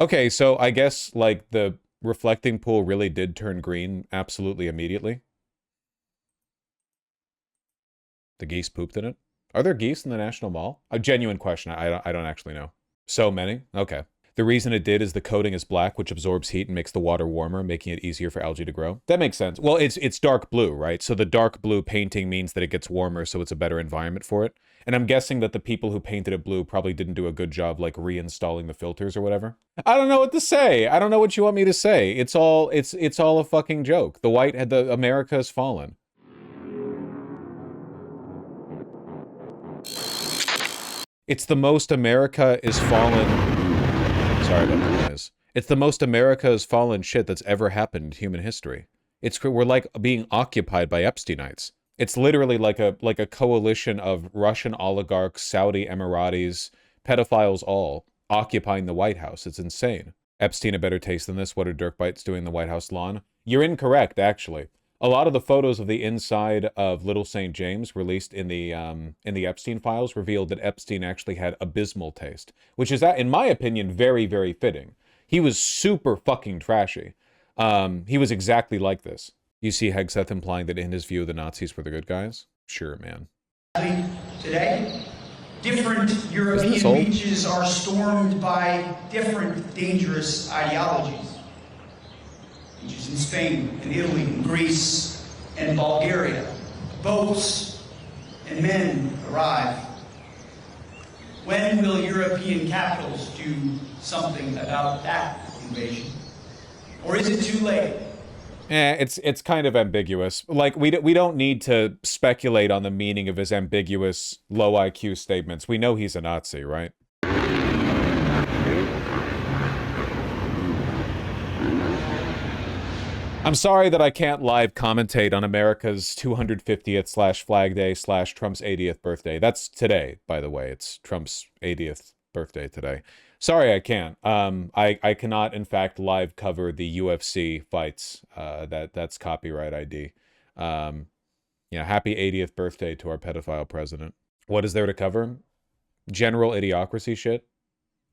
Okay, so I guess like the reflecting pool really did turn green absolutely immediately. The geese pooped in it. Are there geese in the National Mall? A genuine question. I don't actually know. So many? Okay. The reason it did is the coating is black, which absorbs heat and makes the water warmer, making it easier for algae to grow. That makes sense. Well, it's dark blue, right? So the dark blue painting means that it gets warmer, so it's a better environment for it. And I'm guessing that the people who painted it blue probably didn't do a good job like reinstalling the filters or whatever. I don't know what to say. I don't know what you want me to say. It's all a fucking joke. The America has fallen. It's the most America is fallen. Sorry about the noise. It's the most America has fallen shit that's ever happened in human history. We're like being occupied by Epsteinites. It's literally like a coalition of Russian oligarchs, Saudi Emiratis, pedophiles all occupying the White House. It's insane. Epstein a better taste than this. What are dirt bites doing in the White House lawn? You're incorrect, actually. A lot of the photos of the inside of Little St. James released in the Epstein files revealed that Epstein actually had abysmal taste, which is, in my opinion, very, very fitting. He was super fucking trashy. He was exactly like this. You see Hegseth implying that in his view, the Nazis were the good guys? Sure, man. Today, different European beaches are stormed by different dangerous ideologies. Beaches in Spain, in Italy, in Greece, and Bulgaria. Boats and men arrive. When will European capitals do something about that invasion? Or is it too late? It's kind of ambiguous. Like we don't need to speculate on the meaning of his ambiguous low IQ statements. We know he's a Nazi, right? I'm sorry that I can't live commentate on America's 250th slash Flag Day slash Trump's 80th birthday. That's today, by the way. It's Trump's 80th birthday today. Sorry, I can't. I cannot, in fact, live cover the UFC fights. That's copyright ID. Happy 80th birthday to our pedophile president. What is there to cover? General idiocracy shit.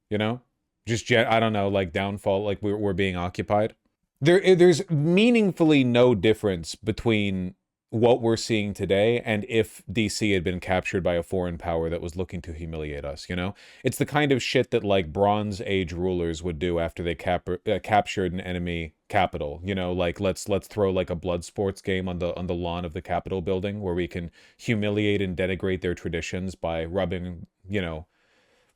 You know, I don't know, like downfall, like we're being occupied. There's meaningfully no difference between what we're seeing today and if DC had been captured by a foreign power that was looking to humiliate us, you know? It's the kind of shit that like Bronze Age rulers would do after they captured an enemy capital, you know, like let's throw like a blood sports game on the lawn of the Capitol building where we can humiliate and denigrate their traditions by rubbing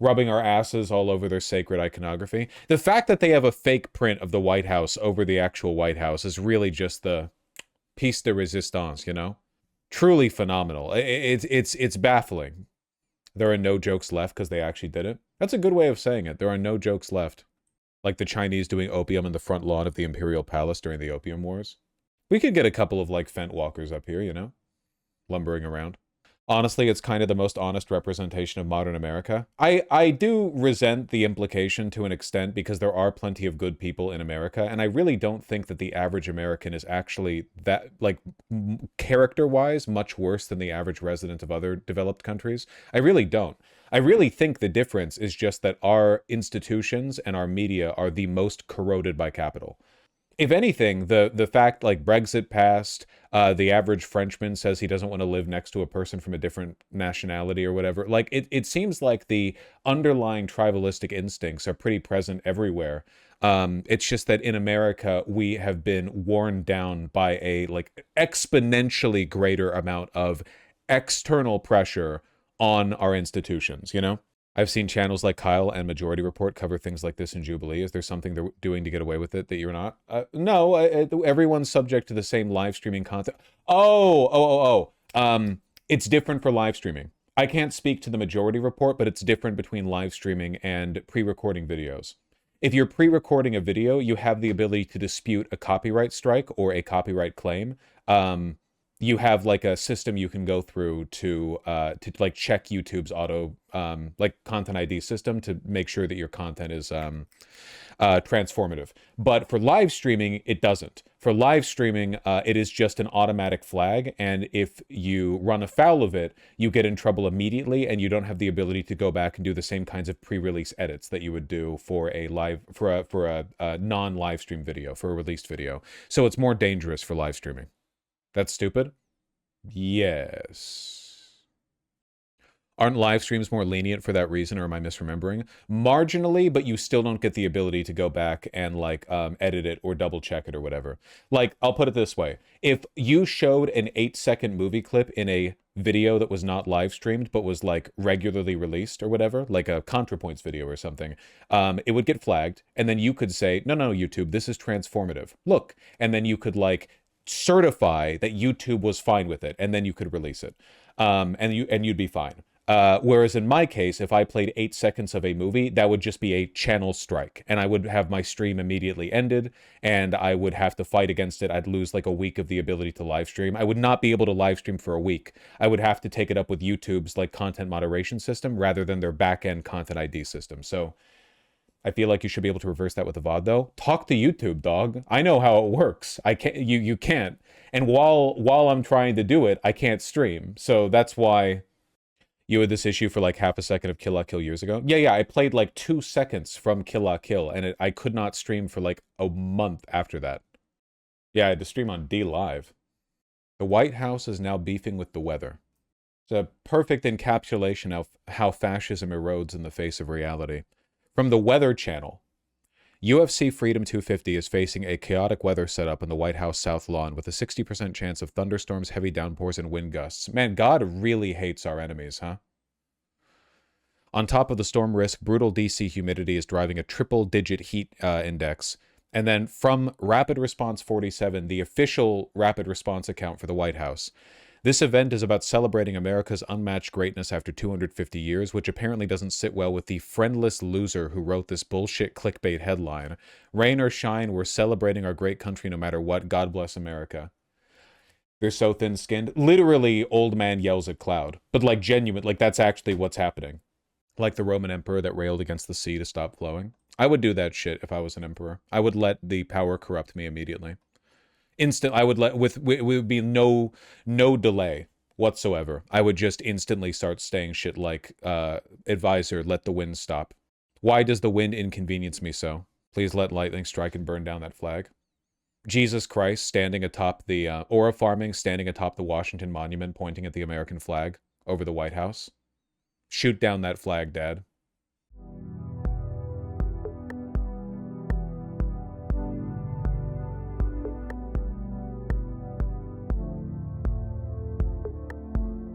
our asses all over their sacred iconography. The fact that they have a fake print of the White House over the actual White House is really just the piece de resistance, you know? Truly phenomenal. It's baffling. There are no jokes left because they actually did it. That's a good way of saying it. There are no jokes left. Like the Chinese doing opium in the front lawn of the Imperial Palace during the Opium Wars. We could get a couple of like fent walkers up here, you know? Lumbering around. Honestly, it's kind of the most honest representation of modern America. I do resent the implication to an extent because there are plenty of good people in America, and I really don't think that the average American is actually that, like, character-wise, much worse than the average resident of other developed countries. I really don't. I really think the difference is just that our institutions and our media are the most corroded by capital. If anything, the fact like Brexit passed, the average Frenchman says he doesn't want to live next to a person from a different nationality or whatever. Like it seems like the underlying tribalistic instincts are pretty present everywhere. It's just that in America we have been worn down by a like exponentially greater amount of external pressure on our institutions, you know? I've seen channels like Kyle and Majority Report cover things like this in Jubilee. Is there something they're doing to get away with it that you're not? No, everyone's subject to the same live streaming content. It's different for live streaming. I can't speak to the Majority Report, but it's different between live streaming and pre-recording videos. If you're pre-recording a video, you have the ability to dispute a copyright strike or a copyright claim. you have like a system you can go through to like check YouTube's auto like content ID system to make sure that your content is transformative. But for live streaming, it doesn't. For live streaming, it is just an automatic flag, and if you run afoul of it, you get in trouble immediately, and you don't have the ability to go back and do the same kinds of pre-release edits that you would do for a non-live stream video, for a released video. So it's more dangerous for live streaming. That's stupid? Yes. Aren't live streams more lenient for that reason, or am I misremembering? Marginally, but you still don't get the ability to go back and like edit it or double check it or whatever. Like, I'll put it this way. If you showed an 8-second movie clip in a video that was not live streamed, but was like regularly released or whatever, like a ContraPoints video or something, it would get flagged. And then you could say, no, YouTube, this is transformative. Look. And then you could like certify that YouTube was fine with it. And then you could release it. And you'd be fine. Whereas in my case, if I played 8 seconds of a movie, that would just be a channel strike, and I would have my stream immediately ended, and I would have to fight against it. I'd lose like a week of the ability to live stream. I would not be able to live stream for a week. I would have to take it up with YouTube's like content moderation system rather than their back-end content ID system. So I feel like you should be able to reverse that with the VOD though. Talk to YouTube, dog. I know how it works. I can't. You can't. And while I'm trying to do it, I can't stream. So that's why. You had this issue for like half a second of Kill La Kill years ago? Yeah, I played like 2 seconds from Kill La Kill, and I could not stream for like a month after that. Yeah, I had to stream on D Live. The White House is now beefing with the weather. It's a perfect encapsulation of how fascism erodes in the face of reality. From the Weather Channel. UFC Freedom 250 is facing a chaotic weather setup in the White House South Lawn with a 60% chance of thunderstorms, heavy downpours, and wind gusts. Man, God really hates our enemies, huh? On top of the storm risk, brutal DC humidity is driving a triple-digit heat index. And then from Rapid Response 47, the official rapid response account for the White House, this event is about celebrating America's unmatched greatness after 250 years, which apparently doesn't sit well with the friendless loser who wrote this bullshit clickbait headline. Rain or shine, we're celebrating our great country no matter what. God bless America. They're so thin-skinned. Literally, old man yells at cloud. But like genuine, like that's actually what's happening. Like the Roman emperor that railed against the sea to stop flowing. I would do that shit if I was an emperor. I would let the power corrupt me immediately. I would let it would be no delay whatsoever. I would just instantly start saying shit like, advisor, let the wind stop. Why does the wind inconvenience me so? Please let lightning strike and burn down that flag. Jesus Christ standing atop the, Aura Farming standing atop the Washington Monument pointing at the American flag over the White House. Shoot down that flag, Dad.